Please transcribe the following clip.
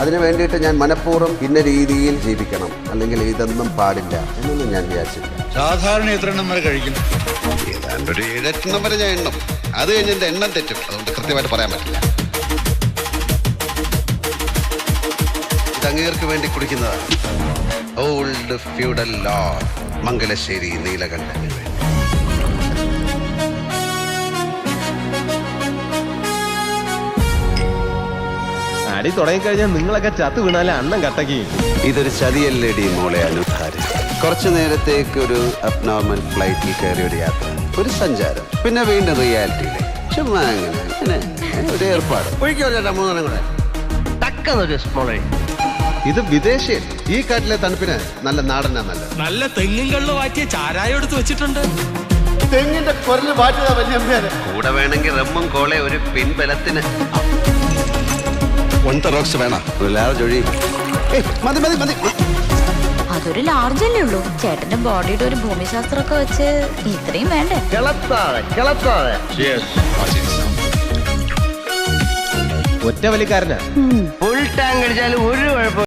അതിനു വേണ്ടിയിട്ട് ഞാൻ മനഃപൂർവ്വം ഇന്ന രീതിയിൽ ജീവിക്കണം, അല്ലെങ്കിൽ ഇതൊന്നും പാടില്ല എന്നൊന്നും ഞാൻ വിചാരിച്ചില്ല. സാധാരണ എത്ര എണ്ണം വരെ കഴിക്കും? ഏതാണ്ട് ഒരു 7-8 എണ്ണം വരെ ഞാൻ എണ്ണം. അത് കഴിഞ്ഞ് എൻ്റെ എണ്ണം തെറ്റും, അതുകൊണ്ട് കൃത്യമായിട്ട് പറയാൻ പറ്റില്ല. ഇത് അങ്ങേർക്ക് വേണ്ടി കുടിക്കുന്നതാണ്. ഓൾഡ് ഫ്യൂഡൽ ലോർഡ് മംഗലശ്ശേരി നീലകണ്ഠന് വേണ്ടി. അടി തുടങ്ങിക്കഴിഞ്ഞാൽ നിങ്ങളൊക്കെ ചത്തു വീണാലേ അണ്ണം കട്ടക്കി. ഇതൊരു ചതിയല്ലേടി മോളെ അനുധാരി. കുറച്ചു നേരത്തേക്ക് ഒരു അബ്നോർമൽ ഫ്ലൈറ്റിൽ കയറിയ ഒരു യാത്ര, ഒരു സഞ്ചാരം, പിന്നെ വീണ്ടും റിയാലിറ്റിയിലെ ചുമ്മാ അങ്ങനെ ഒരു ഏർപ്പാട്. ഒഴിക്കോ ചേട്ടാ 3 കൂടെ തക്കതൊരു സ്മോളേ. ഇത് വിദേശീയൻ. ഈ കാട്ടിലെ തണുപ്പിന് നല്ല നാടനാ നല്ലത്. നല്ല തെങ്ങും കള്ളു വാറ്റിയ ചാരായം എടുത്ത് വെച്ചിട്ടുണ്ട്. തെങ്ങിന്റെ കുരല് മാറ്റിയതാ വല്യമ്മേനെ. കൂടെ വേണമെങ്കിൽ റമ്മും കോളെ ഒരു പിൻബലത്തിന്. റോക്സ് വേണം, ഒരു ലാർജ് ഒഴി. മതി മതി മതി. അതൊരു ലാർജ് അല്ലേ ഉള്ളൂ. ചേട്ടന്റെ ബോഡിയുടെ ഒരു ഭൂമിശാസ്ത്രമൊക്കെ വെച്ച് ഇത്രയും വേണ്ടേ? കിളത്താതെ ഒറ്റ വലിക്കാരനാ. ഫുൾ ടാങ്ക് അടിച്ചാലും ഒരു കുഴപ്പം.